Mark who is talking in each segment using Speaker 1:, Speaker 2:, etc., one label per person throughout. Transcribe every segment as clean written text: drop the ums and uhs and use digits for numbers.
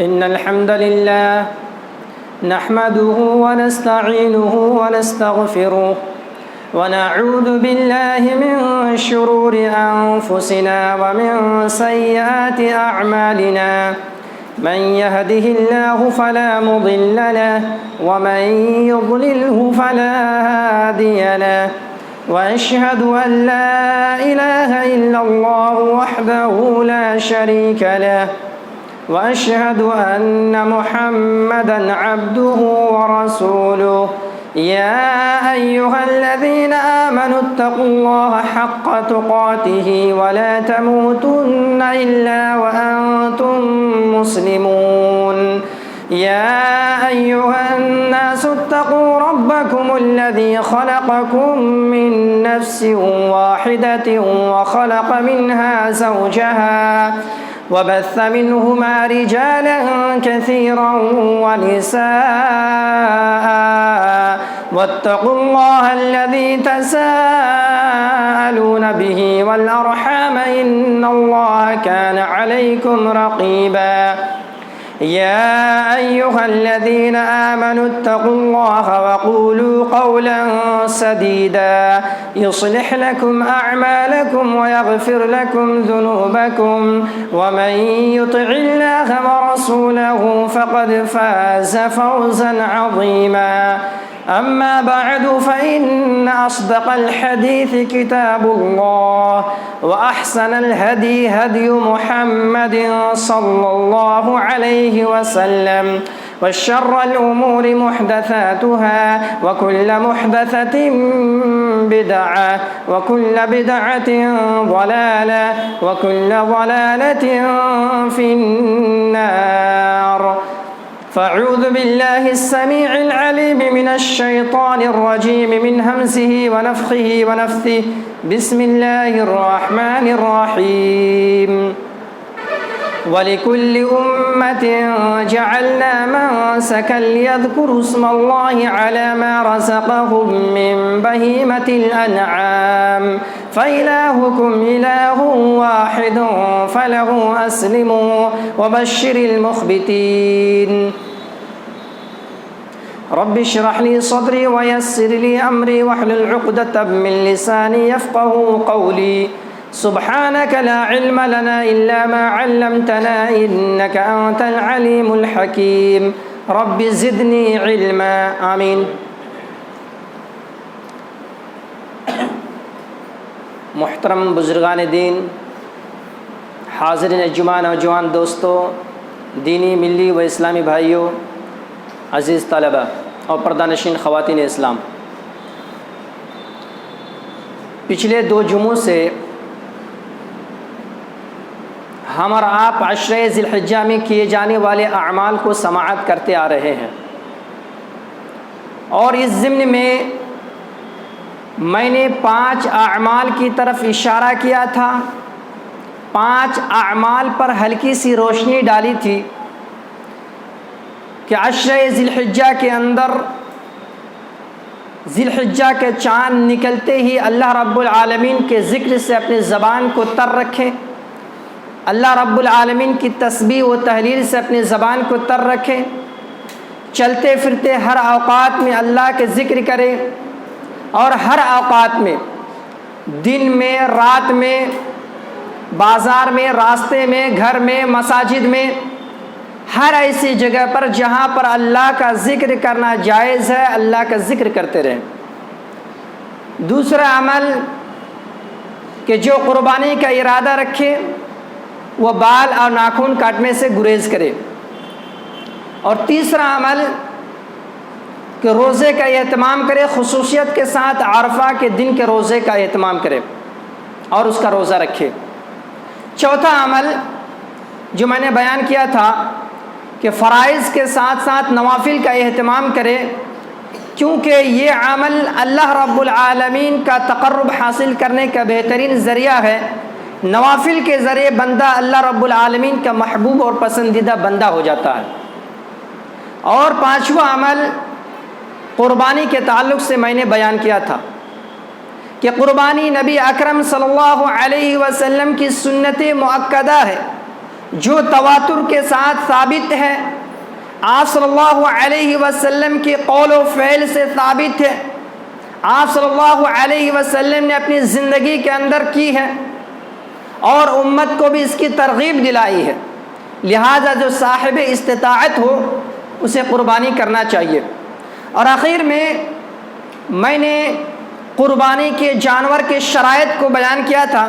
Speaker 1: إن الحمد لله نحمده ونستعينه ونستغفره ونعوذ بالله من شرور أنفسنا ومن سيئات أعمالنا من يهده الله فلا مضل له ومن يضلله فلا هادي له وأشهد أن لا إله إلا الله وحده لا شريك له وأشهد أن محمدًا عبده ورسوله يا أيها الذين آمنوا اتقوا الله حق تقاته ولا تموتن إلا وأنتم مسلمون يا أيها الناس اتقوا ربكم الذي خلقكم من نفس واحدة وخلق منها زوجها وبث منهما رجالا كثيرا ونساء واتقوا الله الذي تساءلون به والأرحام إن الله كان عليكم رقيبا يا أيها الذين آمنوا اتقوا الله وقولوا قولا سديدا يصلح لكم أعمالكم ويغفر لكم ذنوبكم ومن يطع الله ورسوله فقد فاز فوزا عظيما أما بعد فإن أصدق الحديث كتاب الله وأحسن الهدي هدي محمد صلى الله عليه وسلم وشر الأمور محدثاتها وكل محدثة بدعة وكل بدعة ضلالة وكل ضلالة في النار فأعوذ بالله السميع العليم من الشيطان الرجيم من همزه ونفخه ونفثه بسم الله الرحمن الرحيم ولكل أمة جعلنا منسكا ليذكروا اسم الله على ما رزقهم من بهيمة الأنعام فإلهكم إله واحد فله أسلموا وبشر المخبتين رب اشرح لي صدري ويسر لي أمري واحلل عقدة من لساني يفقه قولي سبحانك لا علم لنا إلا ما علمتنا إنك أنت العليم الحكيم رب زدني علما آمين. محترم بزرگان دین، حاضرین جمعہ، نوجوان دوستوں، دینی ملی و اسلامی بھائیوں، عزیز طلبہ اور پردہ نشین خواتین اسلام، پچھلے 2 جمعوں سے ہم اور آپ عشرہ ذی الحجہ میں کیے جانے والے اعمال کو سماعت کرتے آ رہے ہیں، اور اس ضمن میں نے 5 اعمال کی طرف اشارہ کیا تھا، 5 اعمال پر ہلکی سی روشنی ڈالی تھی کہ عشرہ ذی الحجہ کے اندر ذی الحجہ کے چاند نکلتے ہی اللہ رب العالمین کے ذکر سے اپنی زبان کو تر رکھیں، اللہ رب العالمین کی تسبیح و تحلیل سے اپنی زبان کو تر رکھیں، چلتے پھرتے ہر اوقات میں اللہ کے ذکر کریں، اور ہر اوقات میں، دن میں، رات میں، بازار میں، راستے میں، گھر میں، مساجد میں، ہر ایسی جگہ پر جہاں پر اللہ کا ذکر کرنا جائز ہے اللہ کا ذکر کرتے رہیں۔ دوسرا عمل کہ جو قربانی کا ارادہ رکھے وہ بال اور ناخن کاٹنے سے گریز کرے، اور تیسرا عمل کہ روزے کا اہتمام کرے، خصوصیت کے ساتھ عرفہ کے دن کے روزے کا اہتمام کرے اور اس کا روزہ رکھے۔ چوتھا عمل جو میں نے بیان کیا تھا کہ فرائض کے ساتھ ساتھ نوافل کا اہتمام کرے، کیونکہ یہ عمل اللہ رب العالمین کا تقرب حاصل کرنے کا بہترین ذریعہ ہے۔ نوافل کے ذریعے بندہ اللہ رب العالمین کا محبوب اور پسندیدہ بندہ ہو جاتا ہے۔ اور 5واں عمل قربانی کے تعلق سے میں نے بیان کیا تھا کہ قربانی نبی اکرم صلی اللہ علیہ وسلم کی سنت مؤکدہ ہے، جو تواتر کے ساتھ ثابت ہے، آپ صلی اللہ علیہ وسلم کے قول و فعل سے ثابت ہے، آپ صلی اللہ علیہ وسلم نے اپنی زندگی کے اندر کی ہے اور امت کو بھی اس کی ترغیب دلائی ہے، لہذا جو صاحب استطاعت ہو اسے قربانی کرنا چاہیے۔ اور آخر میں نے قربانی کے جانور کے شرائط کو بیان کیا تھا،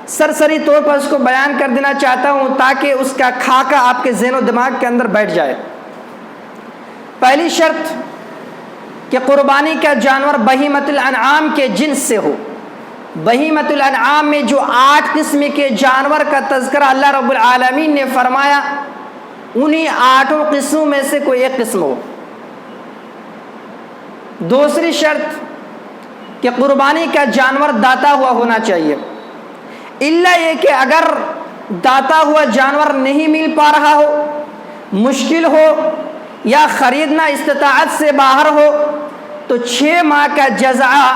Speaker 1: سرسری طور پر اس کو بیان کر دینا چاہتا ہوں تاکہ اس کا خاکہ آپ کے ذہن و دماغ کے اندر بیٹھ جائے۔ پہلی شرط کہ قربانی کا جانور بہیمۃ الانعام کے جنس سے ہو۔ بہیمۃ الانعام میں جو 8 قسم کے جانور کا تذکرہ اللہ رب العالمین نے فرمایا، انہی 8 قسموں میں سے کوئی ایک قسم ہو۔ دوسری شرط کہ قربانی کا جانور داتا ہوا ہونا چاہیے، الا یہ کہ اگر داتا ہوا جانور نہیں مل پا رہا ہو، مشکل ہو یا خریدنا استطاعت سے باہر ہو تو 6 ماہ کا جزعہ،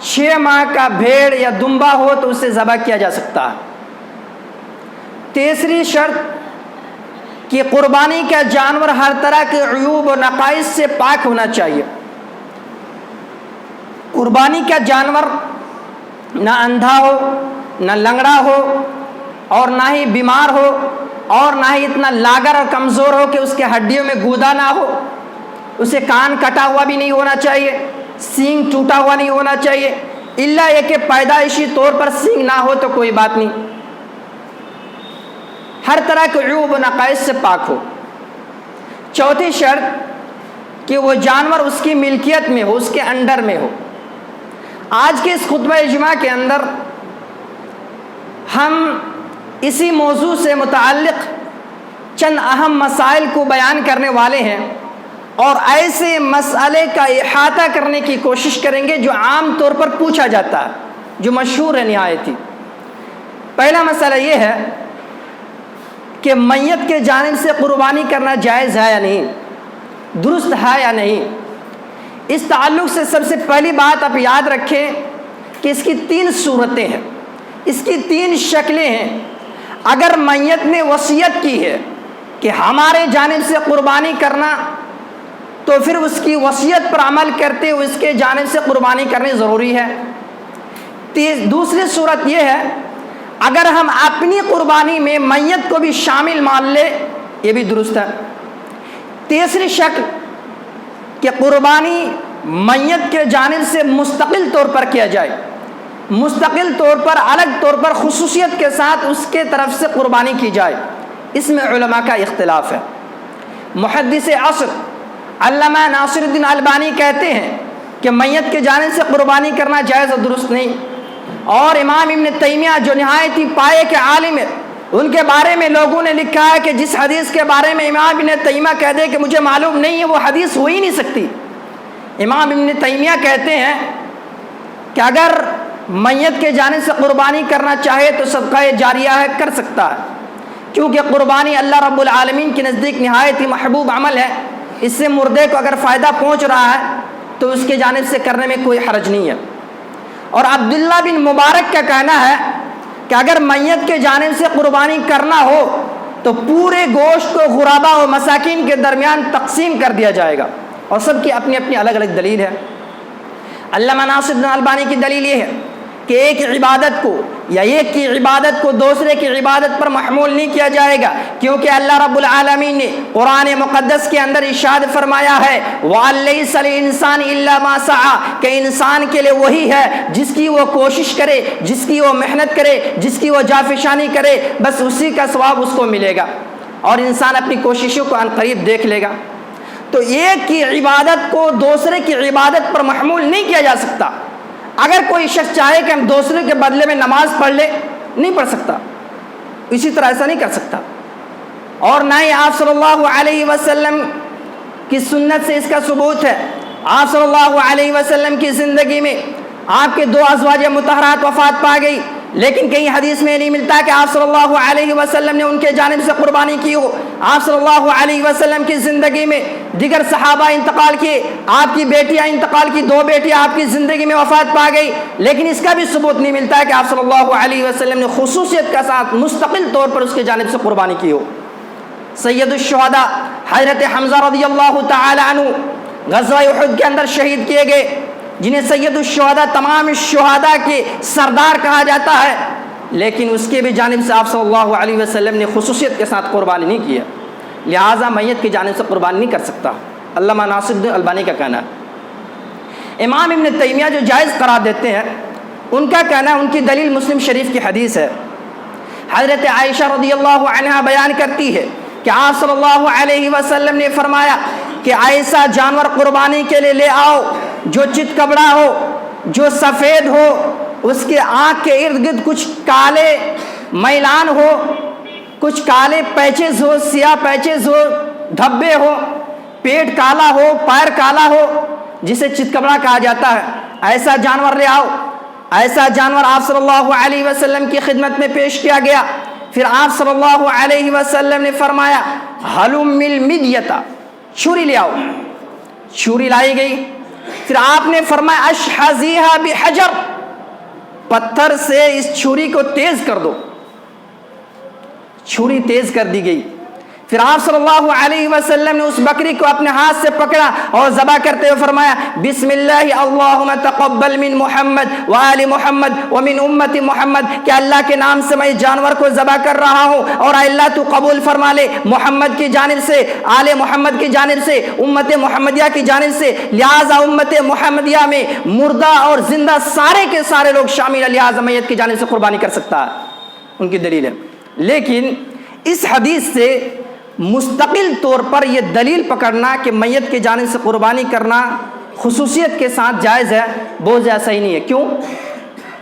Speaker 1: 6 ماہ کا بھیڑ یا دمبا ہو تو اسے ذبح کیا جا سکتا ہے۔ تیسری شرط کہ قربانی کا جانور ہر طرح کے عیوب و نقائص سے پاک ہونا چاہیے۔ قربانی کا جانور نہ اندھا ہو، نہ لنگڑا ہو، اور نہ ہی بیمار ہو، اور نہ ہی اتنا لاغر اور کمزور ہو کہ اس کے ہڈیوں میں گودا نہ ہو، اسے کان کٹا ہوا بھی نہیں ہونا چاہیے، سینگ ٹوٹا ہوا نہیں ہونا چاہیے، الا یہ کہ پیدائشی طور پر سینگ نہ ہو تو کوئی بات نہیں، ہر طرح کے عیوب و نقائص سے پاک ہو۔ چوتھی شرط کہ وہ جانور اس کی ملکیت میں ہو، اس کے انڈر میں ہو۔ آج کے اس خطبہ اجماع کے اندر ہم اسی موضوع سے متعلق چند اہم مسائل کو بیان کرنے والے ہیں اور ایسے مسئلے کا احاطہ کرنے کی کوشش کریں گے جو عام طور پر پوچھا جاتا ہے، جو مشہور ہے نہایت ہی۔ پہلا مسئلہ یہ ہے کہ میت کے جانب سے قربانی کرنا جائز ہے یا نہیں، درست ہے یا نہیں۔ اس تعلق سے سب سے پہلی بات آپ یاد رکھیں کہ اس کی 3 صورتیں ہیں، اس کی 3 شکلیں ہیں۔ اگر میت نے وصیت کی ہے کہ ہمارے جانب سے قربانی کرنا، تو پھر اس کی وصیت پر عمل کرتے ہوئے اس کے جانب سے قربانی کرنی ضروری ہے۔ دوسری صورت یہ ہے اگر ہم اپنی قربانی میں میت کو بھی شامل مان لے، یہ بھی درست ہے۔ تیسری شکل کہ قربانی میت کے جانب سے مستقل طور پر کیا جائے، مستقل طور پر، الگ طور پر، خصوصیت کے ساتھ اس کے طرف سے قربانی کی جائے، اس میں علماء کا اختلاف ہے۔ محدث عصر علامہ ناصر الدین البانی کہتے ہیں کہ میت کے جانب سے قربانی کرنا جائز و درست نہیں، اور امام ابن تیمیہ جو نہایت ہی پائے کے عالم ہے، ان کے بارے میں لوگوں نے لکھا ہے کہ جس حدیث کے بارے میں امام ابن تیمیہ کہہ دے کہ مجھے معلوم نہیں ہے، وہ حدیث ہو ہی نہیں سکتی۔ امام ابن تیمیہ کہتے ہیں کہ اگر میت کے جانب سے قربانی کرنا چاہے تو صدقہ جاریہ ہے، کر سکتا ہے، کیونکہ قربانی اللہ رب العالمین کے نزدیک نہایت ہی محبوب عمل ہے، اس سے مردے کو اگر فائدہ پہنچ رہا ہے تو اس کے جانب سے کرنے میں کوئی حرج نہیں ہے۔ اور عبداللہ بن مبارک کا کہنا ہے کہ اگر میت کے جانب سے قربانی کرنا ہو تو پورے گوشت کو غربا و مساکین کے درمیان تقسیم کر دیا جائے گا، اور سب کی اپنی اپنی الگ الگ دلیل ہے۔ علامہ ناصر الدین البانی کی دلیل یہ ہے کہ ایک عبادت کو یا ایک کی عبادت کو دوسرے کی عبادت پر محمول نہیں کیا جائے گا، کیونکہ اللہ رب العالمین نے قرآن مقدس کے اندر ارشاد فرمایا ہے وَلَيْسَ لِلْإِنسَانِ إِلَّا مَا سَعَىٰ، کہ انسان کے لیے وہی ہے جس کی وہ کوشش کرے، جس کی وہ محنت کرے، جس کی وہ جافشانی کرے، بس اسی کا ثواب اس کو ملے گا، اور انسان اپنی کوششوں کو عنقریب دیکھ لے گا۔ تو ایک کی عبادت کو دوسرے کی عبادت پر محمول نہیں کیا جا سکتا۔ اگر کوئی شخص چاہے کہ ہم دوسرے کے بدلے میں نماز پڑھ لے، نہیں پڑھ سکتا، اسی طرح ایسا نہیں کر سکتا، اور نہ ہی آپ صلی اللہ علیہ وسلم کی سنت سے اس کا ثبوت ہے۔ آپ صلی اللہ علیہ وسلم کی زندگی میں آپ کے 2 ازواج مطہرات وفات پا گئی، لیکن کہیں حدیث میں نہیں ملتا کہ آپ صلی اللہ علیہ وسلم نے ان کے جانب سے قربانی کی ہو۔ آپ صلی اللہ علیہ وسلم کی زندگی میں دیگر صحابہ انتقال کیے، آپ کی بیٹیاں انتقال کی، 2 بیٹیاں آپ کی زندگی میں وفات پا گئی، لیکن اس کا بھی ثبوت نہیں ملتا ہے کہ آپ صلی اللہ علیہ وسلم نے خصوصیت کے ساتھ مستقل طور پر اس کے جانب سے قربانی کی ہو۔ سید الشہداء حضرت حمزہ رضی اللہ تعالی عنہ غزوہ احد کے اندر شہید کیے گئے، جنہیں سید الشہداء تمام الشہداء کے سردار کہا جاتا ہے، لیکن اس کے بھی جانب سے آپ صلی اللہ علیہ وسلم نے خصوصیت کے ساتھ قربانی نہیں کیا، لہٰذا میت کی جانب سے قربانی نہیں کر سکتا۔ علامہ ناصر الدین البانی کا کہنا ہے۔ امام ابن تیمیہ جو جائز قرار دیتے ہیں، ان کا کہنا ہے، ان کی دلیل مسلم شریف کی حدیث ہے۔ حضرت عائشہ رضی اللہ عنہا بیان کرتی ہے کہ آپ صلی اللہ علیہ وسلم نے فرمایا کہ ایسا جانور قربانی کے لیے لے آؤ جو چت کبڑا ہو، جو سفید ہو، اس کے آنکھ کے ارد گرد کچھ کالے میلان ہو، کچھ کالے پیچز ہو، سیاہ پیچز ہو، دھبے ہو، پیٹ کالا ہو، پیر کالا ہو، جسے چت کبڑا کہا جاتا ہے، ایسا جانور لے آؤ۔ ایسا جانور آپ صلی اللہ علیہ وسلم کی خدمت میں پیش کیا گیا۔ پھر آپ صلی اللہ علیہ وسلم نے فرمایا ہلم المدیۃ، چھری لے آؤ۔ چھری لائی گئی۔ پھر آپ نے فرمایا اشحذیھا بحجر، پتھر سے اس چھری کو تیز کر دو۔ چھری تیز کر دی گئی۔ پھر آپ صلی اللہ علیہ وسلم نے اس بکری کو اپنے ہاتھ سے پکڑا اور ذبح کرتے ہوئے فرمایا بسم اللہ اللہم تقبل من محمد وآل محمد ومن امت محمد، کہ اللہ کے نام سے میں اس جانور کو ذبح کر رہا ہوں، اور اللہ تو قبول فرما لے محمد کی جانب سے، آل محمد کی جانب سے، امت محمدیہ کی جانب سے۔ لہٰذا امت محمدیہ میں مردہ اور زندہ سارے کے سارے لوگ شامل ہیں، لہٰذا میت کی جانب سے قربانی کر سکتا ہے، ان کی دلیل ہے۔ لیکن اس حدیث سے مستقل طور پر یہ دلیل پکڑنا کہ میت کی جانب سے قربانی کرنا خصوصیت کے ساتھ جائز ہے، بہت زیادہ صحیح نہیں ہے۔ کیوں؟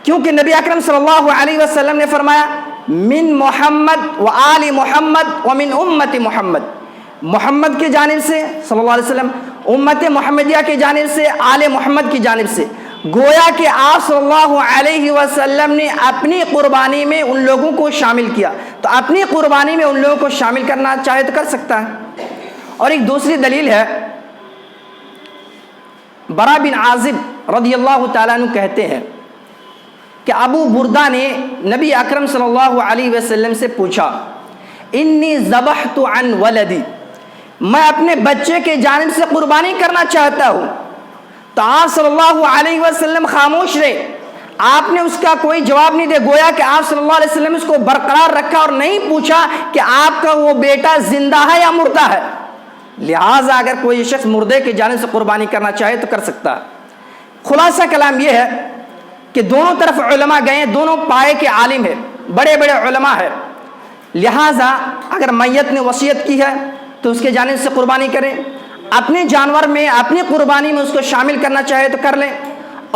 Speaker 1: کیونکہ نبی اکرم صلی اللہ علیہ وسلم نے فرمایا من محمد و آل محمد و من امت محمد، محمد کی جانب سے صلی اللہ علیہ وسلم، امت محمدیہ کی جانب سے، آل محمد کی جانب سے۔ گویا کہ آپ صلی اللہ علیہ وسلم نے اپنی قربانی میں ان لوگوں کو شامل کیا، تو اپنی قربانی میں ان لوگوں کو شامل کرنا چاہے تو کر سکتا ہے۔ اور ایک دوسری دلیل ہے، برا بن عازب رضی اللہ تعالیٰ عنہ کہتے ہیں کہ ابو بردہ نے نبی اکرم صلی اللہ علیہ وسلم سے پوچھا انی ذبحت عن ولدی، میں اپنے بچے کے جانب سے قربانی کرنا چاہتا ہوں۔ تو آپ صلی اللہ علیہ وسلم خاموش رہے، آپ نے اس کا کوئی جواب نہیں دیا، گویا کہ آپ صلی اللہ علیہ وسلم اس کو برقرار رکھا اور نہیں پوچھا کہ آپ کا وہ بیٹا زندہ ہے یا مردہ ہے۔ لہٰذا اگر کوئی شخص مردے کی جانب سے قربانی کرنا چاہے تو کر سکتا ہے۔ خلاصہ کلام یہ ہے کہ دونوں طرف علماء گئے، دونوں پائے کے عالم ہیں، بڑے بڑے علماء ہیں، لہٰذا اگر میت نے وصیت کی ہے تو اس کے جانب سے قربانی کریں، اپنے جانور میں اپنی قربانی میں اس کو شامل کرنا چاہے تو کر لیں،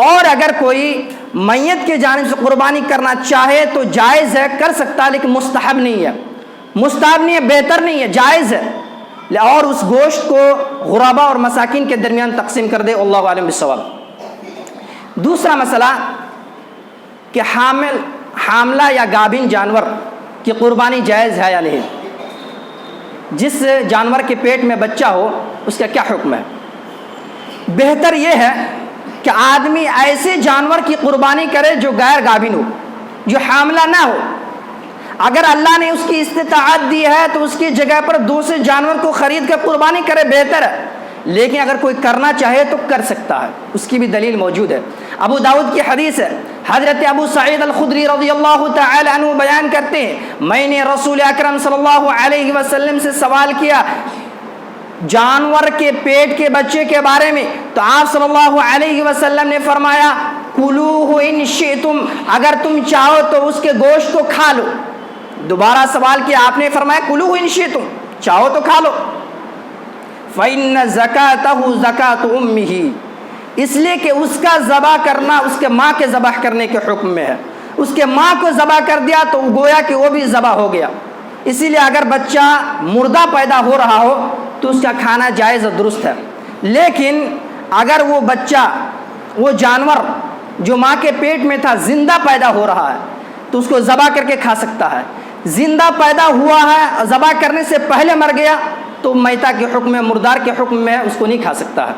Speaker 1: اور اگر کوئی میت کے جانب سے قربانی کرنا چاہے تو جائز ہے، کر سکتا ہے، لیکن مستحب نہیں ہے، مستحب نہیں ہے، بہتر نہیں ہے، جائز ہے، اور اس گوشت کو غربا اور مساکین کے درمیان تقسیم کر دے، اللہ عالم بالصواب۔ دوسرا مسئلہ کہ حاملہ یا گابن جانور کی قربانی جائز ہے یا نہیں، جس جانور کے پیٹ میں بچہ ہو اس کا کیا حکم ہے؟ بہتر یہ ہے کہ آدمی ایسے جانور کی قربانی کرے جو غیر گابن ہو، جو حاملہ نہ ہو۔ اگر اللہ نے اس کی استطاعت دی ہے تو اس کی جگہ پر دوسرے جانور کو خرید کر قربانی کرے، بہتر ہے، لیکن اگر کوئی کرنا چاہے تو کر سکتا ہے، اس کی بھی دلیل موجود ہے۔ ابو داؤد کی حدیث ہے، حضرت ابو سعید الخدری رضی اللہ تعالی عنہ بیان کرتے ہیں میں نے رسول اکرم صلی اللہ علیہ وسلم سے سوال کیا جانور کے پیٹ کے بچے کے بارے میں، تو آپ صلی اللہ علیہ وسلم نے فرمایا کلوہ ان شئتم، اگر تم چاہو تو اس کے گوشت کو کھا لو۔ دوبارہ سوال کیا، آپ نے فرمایا کلوہ ان شئتم، چاہو تو کھا لو۔ فإن زکاتہ زکات امہ، اس لیے کہ اس کا ذبح کرنا اس کے ماں کے ذبح کرنے کے حکم میں ہے، اس کے ماں کو ذبح کر دیا تو گویا کہ وہ بھی ذبح ہو گیا۔ اسی لیے اگر بچہ مردہ پیدا ہو رہا ہو تو اس کا کھانا جائز اور درست ہے، لیکن اگر وہ بچہ، وہ جانور جو ماں کے پیٹ میں تھا زندہ پیدا ہو رہا ہے تو اس کو ذبح کر کے کھا سکتا ہے. زندہ پیدا ہوا ہے ذبح کرنے سے پہلے مر گیا تو میتہ کے حکم میں، مردار کے حکم میں اس کو نہیں کھا سکتا ہے.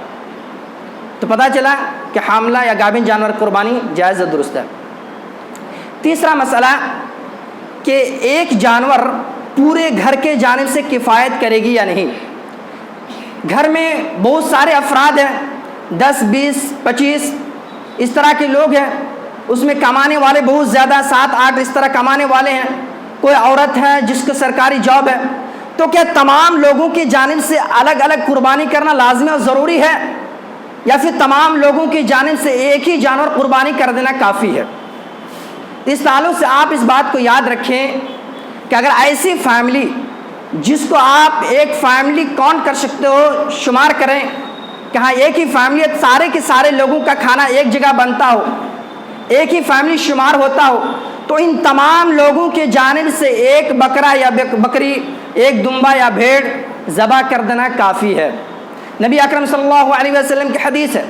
Speaker 1: تو پتہ چلا کہ حاملہ یا گابن جانور قربانی جائز و درست ہے. تیسرا مسئلہ کہ ایک جانور پورے گھر کے جانب سے کفایت کرے گی یا نہیں. گھر میں بہت سارے افراد ہیں، 10 20 25 اس طرح کے لوگ ہیں، اس میں کمانے والے بہت زیادہ 7 8 اس طرح کمانے والے ہیں. کوئی عورت ہے جس کو سرکاری جاب ہے، تو کیا تمام لوگوں کی جانب سے الگ الگ قربانی کرنا لازمی اور ضروری ہے، یا پھر تمام لوگوں کی جانب سے ایک ہی جانور قربانی کر دینا کافی ہے؟ اس تعلق سے آپ اس بات کو یاد رکھیں کہ اگر ایسی فیملی جس کو آپ ایک فیملی کاؤنٹ کر سکتے ہو، شمار کریں کہ ہاں ایک ہی فیملی ہے، سارے کے سارے لوگوں کا کھانا ایک جگہ بنتا ہو، ایک ہی فیملی شمار ہوتا ہو، تو ان تمام لوگوں کے جانب سے ایک بکرا یا بکری، ایک دمبا یا بھیڑ ذبح کر دینا کافی ہے. نبی اکرم صلی اللہ علیہ وسلم کی حدیث ہے،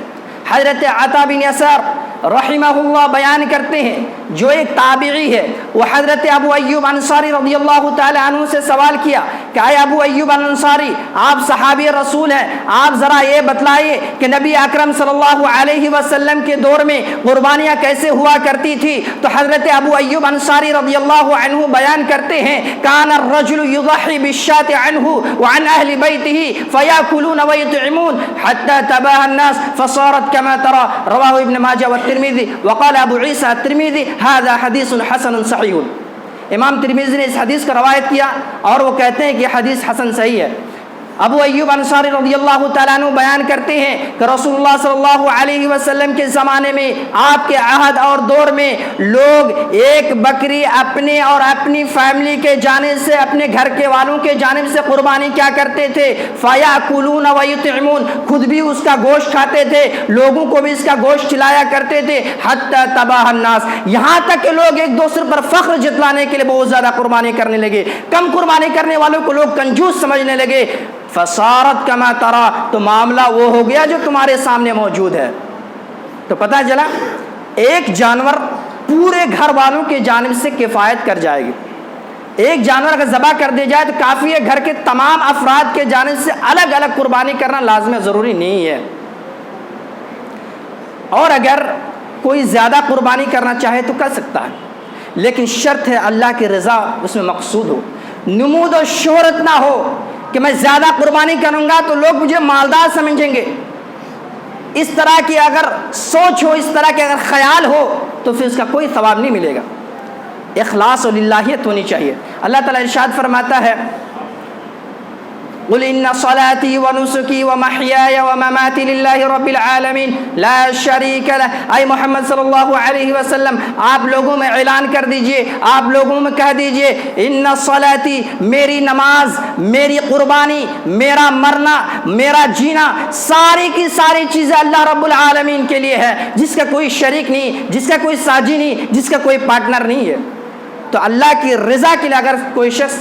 Speaker 1: حضرت عطا بن یسار رحمہ اللہ بیان کرتے ہیں، جو ایک تابعی ہے، وہ حضرت ابو ایوب انصاری رضی اللہ تعالی عنہ سے سوال کیا کہ اے ابو ایوب انصاری، آپ صحابی رسول ہیں، آپ ذرا یہ بتلائیے کہ نبی اکرم صلی اللہ علیہ وسلم کے دور میں قربانیاں کیسے ہوا کرتی تھی. تو حضرت ابو ایوب انصاری رضی اللہ عنہ بیان کرتے ہیں، کان الرجل یضحی بالشاة عنہ وعن اہل بیتہ فیاکلون ویطعمون حتی تباہ الناس فصارت كما ترى. رواه ابن ماجہ والترمذی وقال ابو عیسی الترمذی هذا حدیث حسن صحیح. امام ترمذی نے اس حدیث کا روایت کیا اور وہ کہتے ہیں کہ حدیث حسن صحیح ہے. ابو ایوب انصاری رضی اللہ تعالیٰ عنہ بیان کرتے ہیں کہ رسول اللہ صلی اللہ علیہ وسلم کے زمانے میں، آپ کے عہد اور دور میں، لوگ ایک بکری اپنے اور اپنی فیملی کے جانب سے، اپنے گھر کے والوں کے جانب سے قربانی کیا کرتے تھے؟ فَيَأْكُلُونَ وَيُطْعِمُونَ، خود بھی اس کا گوشت کھاتے تھے، لوگوں کو بھی اس کا گوشت کھلایا کرتے تھے. حَتَّى تَبَاهَ النَّاسِ، یہاں تک کہ لوگ ایک دوسرے پر فخر جتلانے کے لیے بہت زیادہ قربانی کرنے لگے. کم قربانی کرنے والوں کو لوگ کنجوس سمجھنے لگے. فصارت کما ترا، تو معاملہ وہ ہو گیا جو تمہارے سامنے موجود ہے. تو پتہ چلا ایک جانور پورے گھر والوں کے جانب سے کفایت کر جائے گی. ایک جانور اگر ذبح کر دیا جائے تو کافی ہے، گھر کے تمام افراد کے جانب سے الگ الگ قربانی کرنا لازم ضروری نہیں ہے. اور اگر کوئی زیادہ قربانی کرنا چاہے تو کر سکتا ہے، لیکن شرط ہے اللہ کی رضا اس میں مقصود ہو، نمود و شہرت نہ ہو کہ میں زیادہ قربانی کروں گا تو لوگ مجھے مالدار سمجھیں گے. اس طرح کی اگر سوچ ہو، اس طرح کے اگر خیال ہو تو پھر اس کا کوئی ثواب نہیں ملے گا. اخلاص و للہیت ہونی چاہیے. اللہ تعالیٰ ارشاد فرماتا ہے، قل ان صلاتي ونسكي ومحياي ومماتي لله رب العالمین لا شریک لہ. اے محمد صلی اللہ علیہ وسلم، آپ لوگوں میں اعلان کر دیجئے، آپ لوگوں میں کہہ دیجئے، ان صلاتی، میری نماز، میری قربانی، میرا مرنا، میرا جینا، ساری کی ساری چیزیں اللہ رب العالمین کے لیے ہے، جس کا کوئی شریک نہیں، جس کا کوئی ساجی نہیں، جس کا کوئی پارٹنر نہیں ہے. تو اللہ کی رضا کے لیے اگر کوئی شخص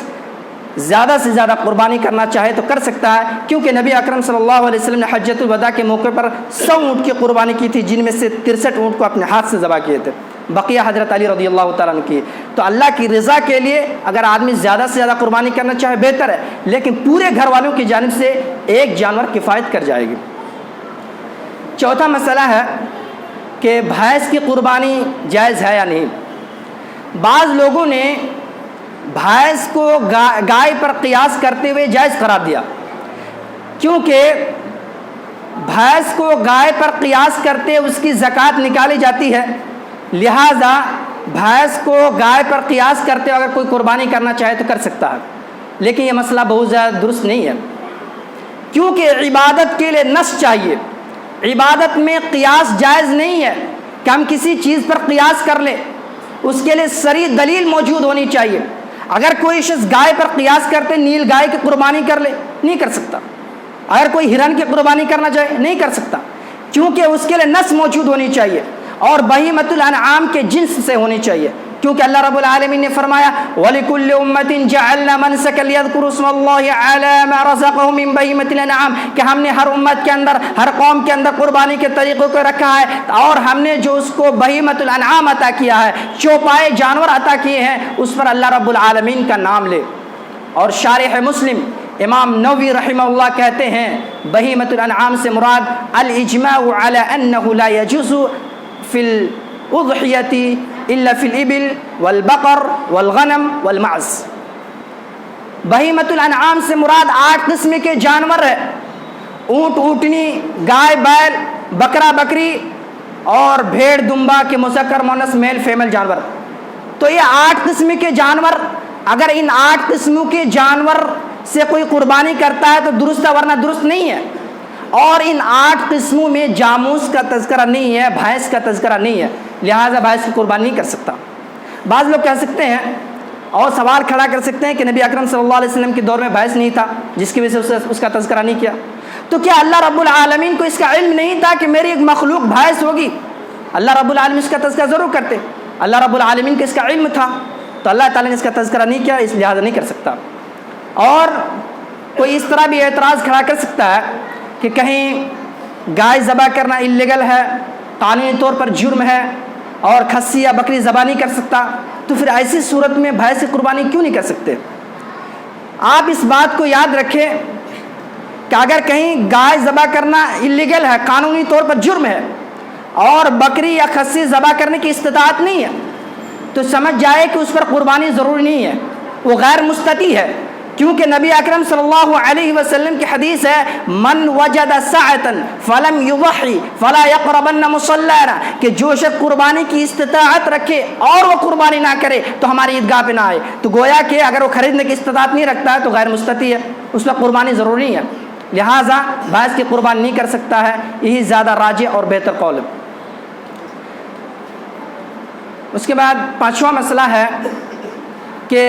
Speaker 1: زیادہ سے زیادہ قربانی کرنا چاہے تو کر سکتا ہے، کیونکہ نبی اکرم صلی اللہ علیہ وسلم نے حجۃ الوداع کے موقع پر 100 اونٹ کی قربانی کی تھی، جن میں سے 63 اونٹ کو اپنے ہاتھ سے ذبح کیے تھے، بقیہ حضرت علی رضی اللہ تعالیٰ عنہ کی. تو اللہ کی رضا کے لیے اگر آدمی زیادہ سے زیادہ قربانی کرنا چاہے بہتر ہے، لیکن پورے گھر والوں کی جانب سے ایک جانور کفایت کر جائے گی. چوتھا مسئلہ ہے کہ بھینس کی قربانی جائز ہے یا نہیں. بعض لوگوں نے بھینس کو گائے پر قیاس کرتے ہوئے جائز قرار دیا، کیونکہ بھینس کو گائے پر قیاس کرتے اس کی زکوٰۃ نکالی جاتی ہے، لہذا بھینس کو گائے پر قیاس کرتے اگر کوئی قربانی کرنا چاہے تو کر سکتا ہے. لیکن یہ مسئلہ بہت زیادہ درست نہیں ہے، کیونکہ عبادت کے لیے نص چاہیے. عبادت میں قیاس جائز نہیں ہے کہ ہم کسی چیز پر قیاس کر لیں، اس کے لیے صریح دلیل موجود ہونی چاہیے. اگر کوئی شخص گائے پر قیاس کرتے نیل گائے کی قربانی کر لے، نہیں کر سکتا. اگر کوئی ہرن کی قربانی کرنا چاہے نہیں کر سکتا، کیونکہ اس کے لیے نص موجود ہونی چاہیے اور بہیمۃ الانعام کے جنس سے ہونی چاہیے. کیونکہ اللہ رب العالمین نے فرمایا وَلِكُلِّ أُمَّةٍ جَعَلْنَا مَنْسَكًا لِيَذْكُرُوا اسْمَ اللَّهِ عَلَىٰ مَا رَزَقَهُم مِّن بَهِيمَةِ الْأَنْعَامِ کہ ہم نے ہر امت کے اندر، ہر قوم کے اندر قربانی کے طریقوں کو رکھا ہے، اور ہم نے جو اس کو بہیمۃ الانعام عطا کیا ہے، چوپائے جانور عطا کیے ہیں، اس پر اللہ رب العالمین کا نام لے۔ اور شارح مسلم امام نووی رحمہ اللہ کہتے ہیں بہیمۃ الانعام سے مراد الاجماع علی انہ لا یجوز فی الاضحیۃ الا فی الابل والبقر والغنم والمعز۔ بہیمۃ الانعام سے مراد 8 قسم کے جانور ہیں، اونٹ اونٹنی، گائے بیل، بکرا بکری اور بھیڑ دمبا کے مذکر مؤنث میل فیمل جانور۔ تو یہ 8 قسم کے جانور، اگر ان 8 قسموں کے جانور سے کوئی قربانی کرتا ہے تو درست ہے، ورنہ درست نہیں ہے۔ اور ان 8 قسموں میں جاموس کا تذکرہ نہیں ہے، بھینس کا تذکرہ نہیں ہے، لہٰذا بھینس کی قربانی نہیں کر سکتا۔ بعض لوگ کہہ سکتے ہیں اور سوال کھڑا کر سکتے ہیں کہ نبی اکرم صلی اللہ علیہ وسلم کے دور میں بھینس نہیں تھا، جس کی وجہ سے اس کا تذکرہ نہیں کیا۔ تو کیا اللہ رب العالمین کو اس کا علم نہیں تھا کہ میری ایک مخلوق بھینس ہوگی؟ اللہ رب العالمین اس کا تذکرہ ضرور کرتے، اللہ رب العالمین کو اس کا علم تھا، تو اللہ تعالیٰ نے اس کا تذکرہ نہیں کیا، اس لحاظ نہیں کر سکتا۔ اور کوئی اس طرح بھی اعتراض کھڑا کر سکتا ہے کہ کہیں گائے ذبح کرنا اللیگل ہے، قانونی طور پر جرم ہے، اور کھسی یا بکری ذبح نہیں کر سکتا، تو پھر ایسی صورت میں بھینس کی قربانی کیوں نہیں کر سکتے؟ آپ اس بات کو یاد رکھیں کہ اگر کہیں گائے ذبح کرنا اللیگل ہے، قانونی طور پر جرم ہے، اور بکری یا کھسی ذبح کرنے کی استطاعت نہیں ہے، تو سمجھ جائے کہ اس پر قربانی ضروری نہیں ہے، وہ غیر مستطیع ہے۔ کیونکہ نبی اکرم صلی اللہ علیہ وسلم کی حدیث ہے من وجد سعۃ فلم یضحی فلا یقربن مصلانا، کہ جو شخص قربانی کی استطاعت رکھے اور وہ قربانی نہ کرے تو ہماری عیدگاہ پہ نہ آئے۔ تو گویا کہ اگر وہ خریدنے کی استطاعت نہیں رکھتا ہے تو غیر مستطیع ہے، اس پر قربانی ضروری ہے، لہٰذا بھینس کی قربانی نہیں کر سکتا ہے، یہی زیادہ راجح اور بہتر قول ہے۔ اس کے بعد 5واں مسئلہ ہے کہ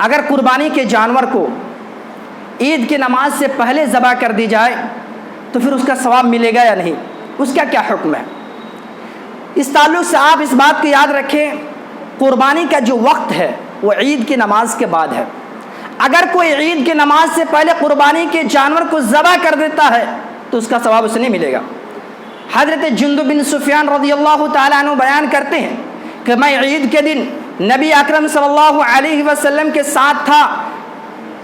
Speaker 1: اگر قربانی کے جانور کو عید کی نماز سے پہلے ذبح کر دی جائے تو پھر اس کا ثواب ملے گا یا نہیں، اس کا کیا حکم ہے؟ اس تعلق سے آپ اس بات کو یاد رکھیں، قربانی کا جو وقت ہے وہ عید کی نماز کے بعد ہے۔ اگر کوئی عید کی نماز سے پہلے قربانی کے جانور کو ذبح کر دیتا ہے تو اس کا ثواب اسے نہیں ملے گا۔ حضرت جندب بن سفیان رضی اللہ تعالیٰ عنہ بیان کرتے ہیں کہ میں عید کے دن نبی اکرم صلی اللہ علیہ وسلم کے ساتھ تھا،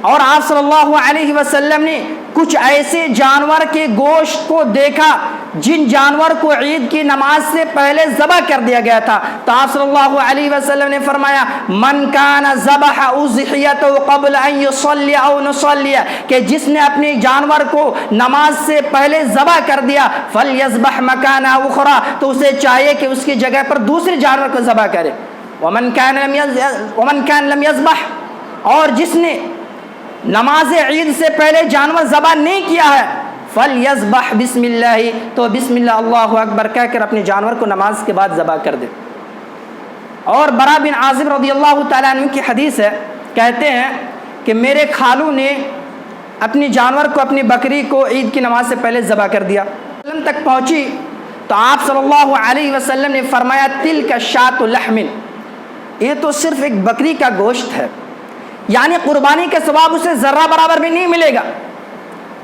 Speaker 1: اور آپ صلی اللہ علیہ وسلم نے کچھ ایسے جانور کے گوشت کو دیکھا جن جانور کو عید کی نماز سے پہلے ذبح کر دیا گیا تھا، تو آپ صلی اللہ علیہ وسلم نے فرمایا من کان ذبح اضحیتہ قبل ان یصلی او نصلی، کہ جس نے اپنے جانور کو نماز سے پہلے ذبح کر دیا فلیذبح مکان اخری، تو اسے چاہیے کہ اس کی جگہ پر دوسرے جانور کو ذبح کرے۔ ومن کان لم یذبح، اور جس نے نماز عید سے پہلے جانور ذبح نہیں کیا ہے فلیذبح بسم اللہ، تو بسم اللہ اللہ اکبر کہہ کر اپنے جانور کو نماز کے بعد ذبح کر دے۔ اور برا بن عازب رضی اللہ تعالیٰ عنہ کی حدیث ہے، کہتے ہیں کہ میرے خالو نے اپنی جانور کو، اپنی بکری کو عید کی نماز سے پہلے ذبح کر دیا، تک پہنچی تو آپ صلی اللہ علیہ وسلم نے فرمایا تلک شاۃ لحم، یہ تو صرف ایک بکری کا گوشت ہے، یعنی قربانی کے ثواب اسے ذرہ برابر بھی نہیں ملے گا۔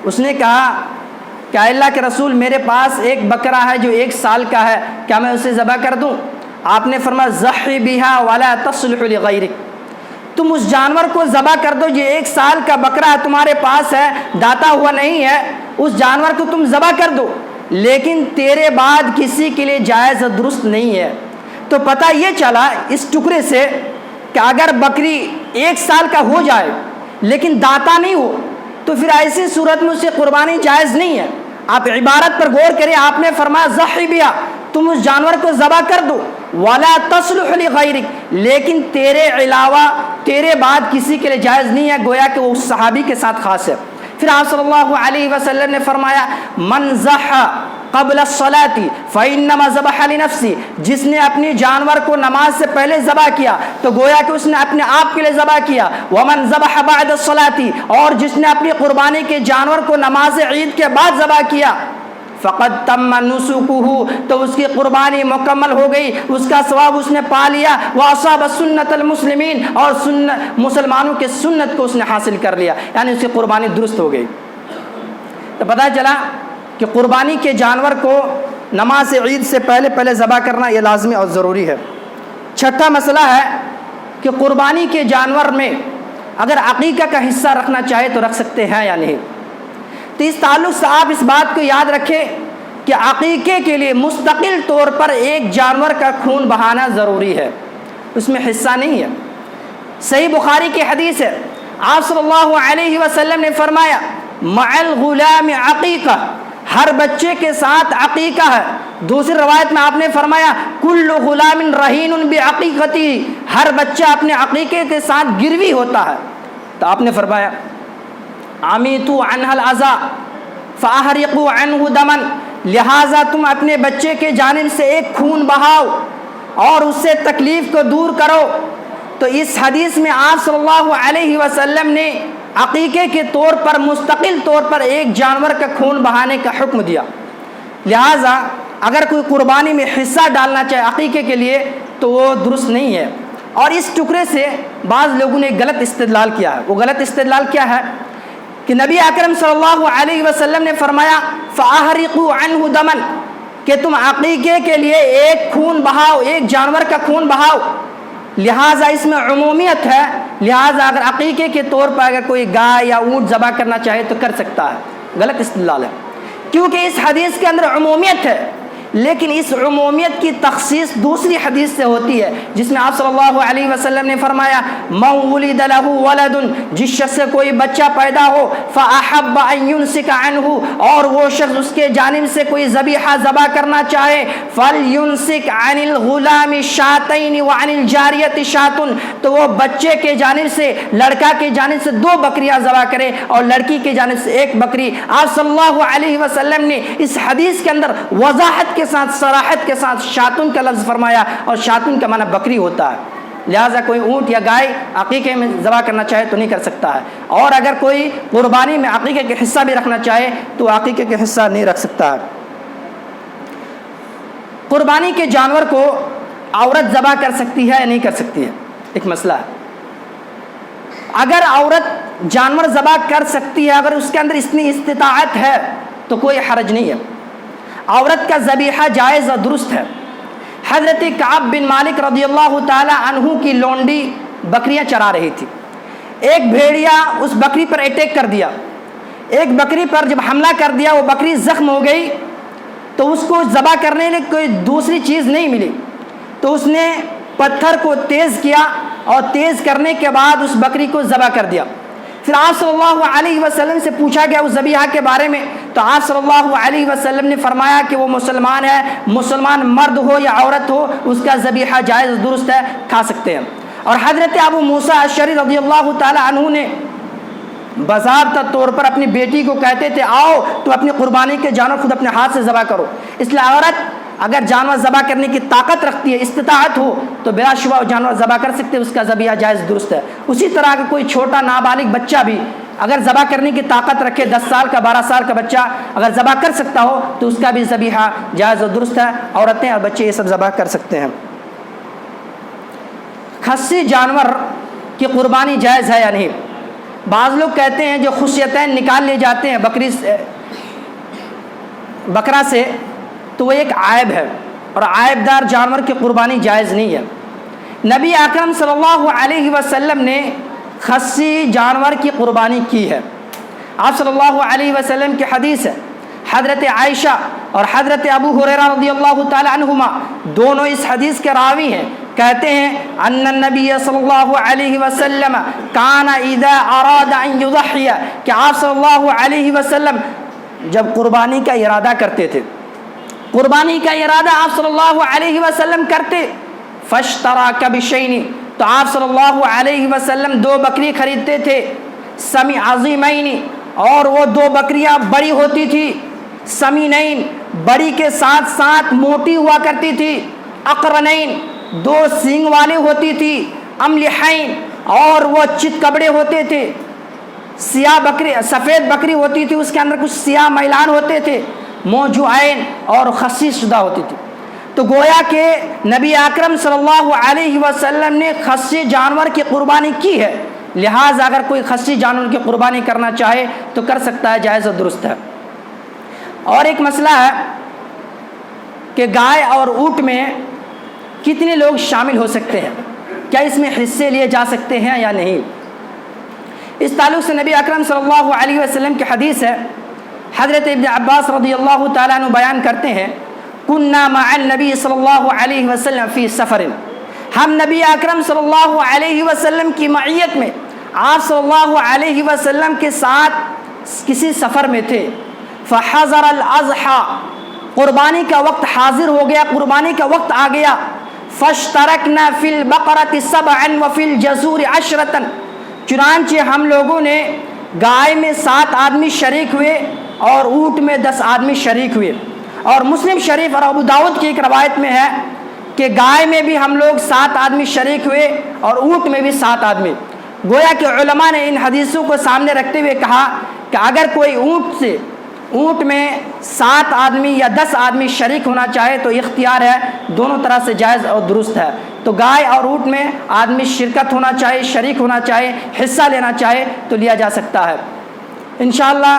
Speaker 1: اس نے کہا کہ اللہ کے رسول میرے پاس ایک بکرا ہے جو 1 سال کا ہے، کیا میں اسے ذبح کر دوں؟ آپ نے فرمایا ضحی بہا ولا تصلح لغیرک، تم اس جانور کو ذبح کر دو، یہ 1 سال کا بکرا ہے تمہارے پاس ہے، داتا ہوا نہیں ہے، اس جانور کو تم ذبح کر دو، لیکن تیرے بعد کسی کے لیے جائز و درست نہیں ہے۔ تو پتہ یہ چلا اس ٹکڑے سے کہ اگر بکری 1 سال کا ہو جائے لیکن داتا نہیں ہو تو پھر ایسی صورت میں اسے قربانی جائز نہیں ہے۔ آپ عبارت پر غور کریں، آپ نے فرمایا ضحی بہا، تم اس جانور کو ذبح کر دو، ولا تصلح لغیرک، لیکن تیرے علاوہ تیرے بعد کسی کے لیے جائز نہیں ہے، گویا کہ وہ اس صحابی کے ساتھ خاص ہے۔ پھر آپ صلی اللہ علیہ وسلم نے فرمایا من ضحى قبل الصلاۃ فانما ذبح لنفسه، جس نے اپنی جانور کو نماز سے پہلے ذبح کیا تو گویا کہ اس نے اپنے آپ کے لیے ذبح کیا۔ ومن ذبح بعد الصلاۃ، اور جس نے اپنی قربانی کے جانور کو نماز عید کے بعد ذبح کیا فقد تم نسکہ، تو اس کی قربانی مکمل ہو گئی، اس کا ثواب اس نے پا لیا، واصاب سنت المسلمین، اور مسلمانوں کے سنت کو اس نے حاصل کر لیا، یعنی اس کی قربانی درست ہو گئی۔ تو پتہ چلا کہ قربانی کے جانور کو نماز عید سے پہلے ذبح کرنا یہ لازمی اور ضروری ہے۔ چھٹا مسئلہ ہے کہ قربانی کے جانور میں اگر عقیقہ کا حصہ رکھنا چاہے تو رکھ سکتے ہیں یا نہیں۔ تو اس تعلق سے آپ اس بات کو یاد رکھیں کہ عقیقے کے لیے مستقل طور پر ایک جانور کا خون بہانا ضروری ہے، اس میں حصہ نہیں ہے۔ صحیح بخاری کی حدیث ہے، آپ صلی اللہ علیہ وسلم نے فرمایا مع الغلام عقیقہ، ہر بچے کے ساتھ عقیقہ ہے۔ دوسری روایت میں آپ نے فرمایا کل غلام رہین بعقیقتی، ہر بچہ اپنے عقیقے کے ساتھ گروی ہوتا ہے۔ تو آپ نے فرمایا عمیتوا عنہ الاذى فاحرقوا عنہ دما، لہٰذا تم اپنے بچے کے جانب سے ایک خون بہاؤ اور اس سے تکلیف کو دور کرو۔ تو اس حدیث میں آپ صلی اللہ علیہ وسلم نے عقیقے کے طور پر مستقل طور پر ایک جانور کا خون بہانے کا حکم دیا۔ لہٰذا اگر کوئی قربانی میں حصہ ڈالنا چاہے عقیقے کے لیے تو وہ درست نہیں ہے۔ اور اس ٹکڑے سے بعض لوگوں نے غلط استدلال کیا ہے۔ وہ غلط استدلال کیا ہے کہ نبی اکرم صلی اللہ علیہ وسلم نے فرمایا فاحرقوا عنہ دما، کہ تم عقیقے کے لیے ایک خون بہاؤ، ایک جانور کا خون بہاؤ، لہٰذا اس میں عمومیت ہے، لہٰذا اگر عقیقے کے طور پر اگر کوئی گائے یا اونٹ ذبح کرنا چاہے تو کر سکتا ہے۔ غلط استدلال ہے، کیونکہ اس حدیث کے اندر عمومیت ہے، لیکن اس عمومیت کی تخصیص دوسری حدیث سے ہوتی ہے جس میں آپ صلی اللہ علیہ وسلم نے فرمایا من ولد له ولد، جس شخص سے کوئی بچہ پیدا ہو فاحب ان يمسك عنه، اور وہ شخص اس کے جانب سے کوئی ذبیحہ ذبح کرنا چاہے فليمسك عن الغلام شاتين وعن الجارية شات، تو وہ بچے کے جانب سے، لڑکا کے جانب سے 2 بکریاں ذبح کرے اور لڑکی کے جانب سے 1 بکری۔ آپ صلی اللہ علیہ وسلم نے اس حدیث کے اندر وضاحت کے ساتھ، صراحت کے ساتھ شاتون کا لفظ فرمایا، اور شاتون کا معنی بکری ہوتا ہے، لہٰذا کوئی اونٹ یا گائے عقیقے میں ذبح کرنا چاہے تو نہیں کر سکتا ہے، اور اگر کوئی قربانی میں عقیقے کے حصہ بھی رکھنا چاہے تو عقیقے کے حصہ نہیں رکھ سکتا ہے۔ قربانی کے جانور کو عورت ذبح کر سکتی ہے یا نہیں کر سکتی ہے، ایک مسئلہ ہے۔ اگر عورت جانور ذبح کر سکتی ہے، اگر اس کے اندر اتنی استطاعت ہے تو کوئی حرج نہیں ہے، عورت کا ذبیحہ جائز اور درست ہے۔ حضرت کعب بن مالک رضی اللہ تعالی عنہ کی لونڈی بکریاں چرا رہی تھی، ایک بھیڑیا اس بکری پر اٹیک کر دیا، ایک بکری پر جب حملہ کر دیا وہ بکری زخم ہو گئی، تو اس کو ذبح کرنے کے لیے کوئی دوسری چیز نہیں ملی، تو اس نے پتھر کو تیز کیا اور تیز کرنے کے بعد اس بکری کو ذبح کر دیا۔ پھر آپ صلی اللہ علیہ وسلم سے پوچھا گیا اس ذبیحہ کے بارے میں، تو آپ صلی اللہ علیہ وسلم نے فرمایا کہ وہ مسلمان ہے، مسلمان مرد ہو یا عورت ہو، اس کا ذبیحہ جائز درست ہے، کھا سکتے ہیں۔ اور حضرت ابو موسیٰ اشعری رضی اللہ تعالی عنہ نے باضابطہ طور پر اپنی بیٹی کو کہتے تھے آؤ تو اپنی قربانی کے جانور خود اپنے ہاتھ سے ذبح کرو، اس لیے عورت اگر جانور ذبح کرنے کی طاقت رکھتی ہے، استطاعت ہو، تو بلا شبہ جانور ذبح کر سکتے، اس کا ذبیحہ جائز درست ہے۔ اسی طرح کہ کوئی چھوٹا نابالغ بچہ بھی اگر ذبح کرنے کی طاقت رکھے، 10 سال کا 12 سال کا بچہ اگر ذبح کر سکتا ہو تو اس کا بھی ذبیحہ جائز و درست ہے، عورتیں اور بچے یہ سب ذبح کر سکتے ہیں۔ خصی جانور کی قربانی جائز ہے یا نہیں؟ بعض لوگ کہتے ہیں جو خصیتین نکال لیے جاتے ہیں بکرا سے تو وہ ایک عائب ہے، اور عائب دار جانور کی قربانی جائز نہیں ہے۔ نبی اکرم صلی اللہ علیہ وسلم نے خصی جانور کی قربانی کی ہے۔ آپ صلی اللہ علیہ وسلم کی حدیث ہے، حضرت عائشہ اور حضرت ابو ہریرہ رضی اللہ تعالی عنہما دونوں اس حدیث کے راوی ہیں، کہتے ہیں ان النبی صلی اللہ علیہ وسلم کان اذا اراد ان یضحی، کہ آپ صلی اللہ علیہ وسلم جب قربانی کا ارادہ کرتے تھے، قربانی کا ارادہ آپ صلی اللہ علیہ وسلم کرتے، فاشترى کبشین، تو آپ صلی اللہ علیہ وسلم 2 بکری خریدتے تھے، سمی عظیمین، اور وہ 2 بکریاں بڑی ہوتی تھی، سمینین، بڑی کے ساتھ ساتھ موٹی ہوا کرتی تھی، اقرنین، 2 سینگ والی ہوتی تھی، املحین، اور وہ چت کبڑے ہوتے تھے، سیاہ بکری، سفید بکری ہوتی تھی، اس کے اندر کچھ سیاہ میلان ہوتے تھے، موجوعین اور خصیص شدہ ہوتی تھی۔ تو گویا کہ نبی اکرم صلی اللہ علیہ وسلم نے خصی جانور کی قربانی کی ہے، لہٰذا اگر کوئی خصی جانور کی قربانی کرنا چاہے تو کر سکتا ہے، جائز و درست ہے۔ اور ایک مسئلہ ہے کہ گائے اور اونٹ میں کتنے لوگ شامل ہو سکتے ہیں، کیا اس میں حصے لیے جا سکتے ہیں یا نہیں؟ اس تعلق سے نبی اکرم صلی اللہ علیہ وسلم کی حدیث ہے، حضرت ابن عباس رضی اللہ تعالیٰ عنہ بیان کرتے ہیں، کننا مع النبی صلی اللہ علیہ وسلم فی سفر، ہم نبی اکرم صلی اللہ علیہ وسلم کی معیت میں آپ صلی اللہ علیہ وسلم کے ساتھ کسی سفر میں تھے، فحضر الاضحیٰ، قربانی کا وقت حاضر ہو گیا، قربانی کا وقت آ گیا، فاشترکنا فی البقرۃ سبعا وفی الجزور عشرۃ، چنانچہ ہم لوگوں نے گائے میں 7 آدمی شریک ہوئے اور اونٹ میں 10 آدمی شریک ہوئے۔ اور مسلم شریف اور ابو داؤد کی ایک روایت میں ہے کہ گائے میں بھی ہم لوگ 7 آدمی شریک ہوئے اور اونٹ میں بھی 7 آدمی۔ گویا کہ علماء نے ان حدیثوں کو سامنے رکھتے ہوئے کہا کہ اگر کوئی اونٹ میں 7 آدمی یا 10 آدمی شریک ہونا چاہے تو اختیار ہے، دونوں طرح سے جائز اور درست ہے۔ تو گائے اور اونٹ میں آدمی شرکت ہونا چاہے، شریک ہونا چاہے، حصہ لینا چاہے تو لیا جا سکتا ہے۔ انشاءاللہ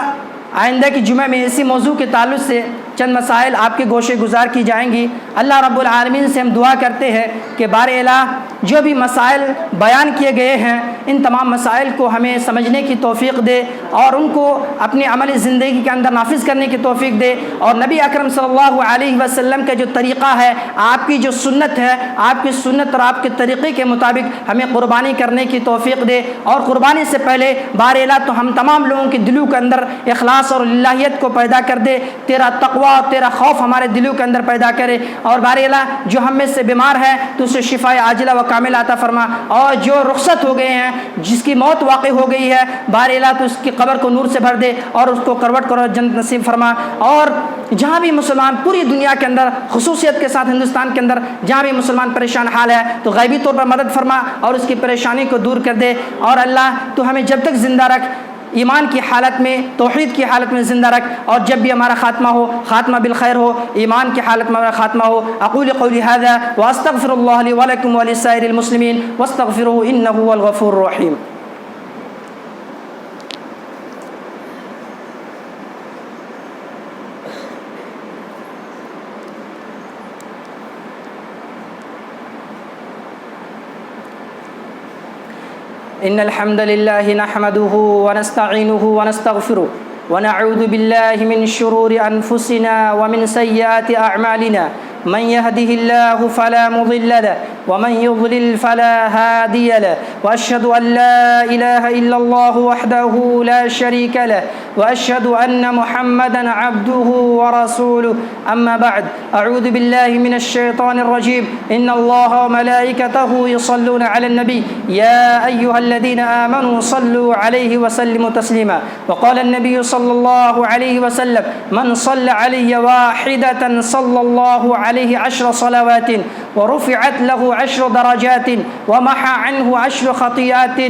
Speaker 1: آئندہ کی جمعہ میں اسی موضوع کے تعلق سے چند مسائل آپ کے گوشے گزار کی جائیں گی۔ اللہ رب العالمین سے ہم دعا کرتے ہیں کہ بار الہ جو بھی مسائل بیان کیے گئے ہیں ان تمام مسائل کو ہمیں سمجھنے کی توفیق دے اور ان کو اپنی عملی زندگی کے اندر نافذ کرنے کی توفیق دے، اور نبی اکرم صلی اللہ علیہ وسلم کا جو طریقہ ہے، آپ کی جو سنت ہے، آپ کی سنت اور آپ کے طریقے کے مطابق ہمیں قربانی کرنے کی توفیق دے، اور قربانی سے پہلے بار الہ تو ہم تمام لوگوں کے دلوں کے اندر اخلاص اور للہیت کو پیدا کر دے، تیرا تقوی اور تیرا خوف ہمارے دلوں کے اندر پیدا کرے، اور بار الہ جو ہم میں سے بیمار ہے تو اسے شفا عاجلہ و کامل عطا فرما، اور جو رخصت ہو گئے ہیں، جس کی موت واقع ہو گئی ہے، بار الہ تو اس کی قبر کو نور سے بھر دے اور اس کو کروٹ کرو جنت نصیب فرما، اور جہاں بھی مسلمان پوری دنیا کے اندر خصوصیت کے ساتھ ہندوستان کے اندر جہاں بھی مسلمان پریشان حال ہے تو غیبی طور پر مدد فرما اور اس کی پریشانی کو دور کر دے، اور اللہ تو ہمیں جب تک زندہ رکھ، ایمان کی حالت میں، توحید کی حالت میں زندہ رکھ، اور جب بھی ہمارا خاتمہ ہو، خاتمہ بالخیر ہو، ایمان کی حالت میں ہمارا خاتمہ ہو۔ اقول قولی ھذا واستغفر اللہ لی ولکم ولسائر المسلمین واستغفروہ انہ هو الغفور الرحیم۔ ان الحمد لله نحمده ونستعينه ونستغفره ونعوذ بالله من شرور انفسنا ومن سيئات اعمالنا، من يهده الله فلا مضل له ومن يضلل فلا هادي له، واشهد ان لا اله الا الله وحده لا شريك له، واشهد ان محمدا عبده ورسوله، اما بعد، اعوذ بالله من الشيطان الرجيم، ان الله وملائكته يصلون على النبي يا ايها الذين آمنوا صلوا عليه وسلموا تسليما، وقال النبي صلى الله عليه وسلم من صلى علي واحدة صلى الله عليه 10 صلوات ورفعت له 10 درجات ومحى عنه 10 خطيئات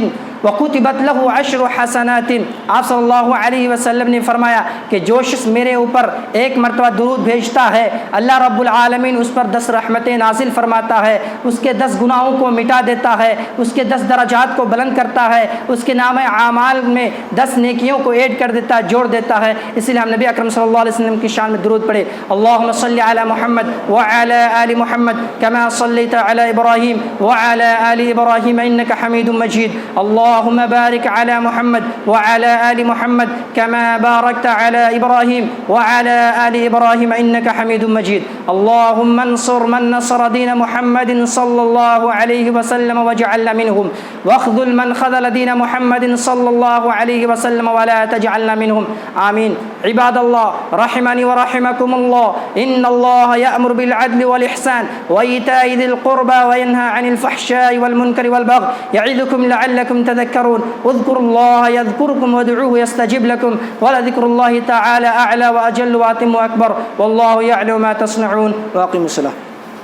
Speaker 1: وکتبت له 10 حسنات۔ آپ صلی اللہ علیہ وسلم نے فرمایا کہ جو شخص میرے اوپر ایک مرتبہ درود بھیجتا ہے، اللہ رب العالمین اس پر 10 رحمتیں نازل فرماتا ہے، اس کے 10 گناہوں کو مٹا دیتا ہے، اس کے 10 درجات کو بلند کرتا ہے، اس کے نام اعمال میں 10 نیکیوں کو ایڈ کر دیتا ہے، جوڑ دیتا ہے۔ اس لیے ہم نبی اکرم صلی اللہ علیہ وسلم کی شان میں درود پڑھے، اللہم صلی علی محمد وعلی آل محمد کما صلیت علی ابراہیم وعلی آل ابراہیم انک حمید مجید، اللهم بارك على محمد وعلى آل محمد كما باركت على إبراهيم وعلى آل إبراهيم إنك حميد مجيد، اللهم انصر من نصر دين محمد صلى الله عليه وسلم واجعلنا منهم، واخذل من خذل دين محمد صلى الله عليه وسلم ولا تجعلنا منهم، آمين۔ عباد الله رحمني ورحمكم الله، إن الله يأمر بالعدل والإحسان وإيتاء ذي القربى وينهى عن الفحشاء والمنكر والبغي يعظكم لعلكم تذكرون، اذكروا الله يذكركم وادعوه يستجب لكم، ولذكر الله تعالى أعلى وأجل وأتم وأكبر، والله يعلم ما تصنعون، وأقيموا الصلاة۔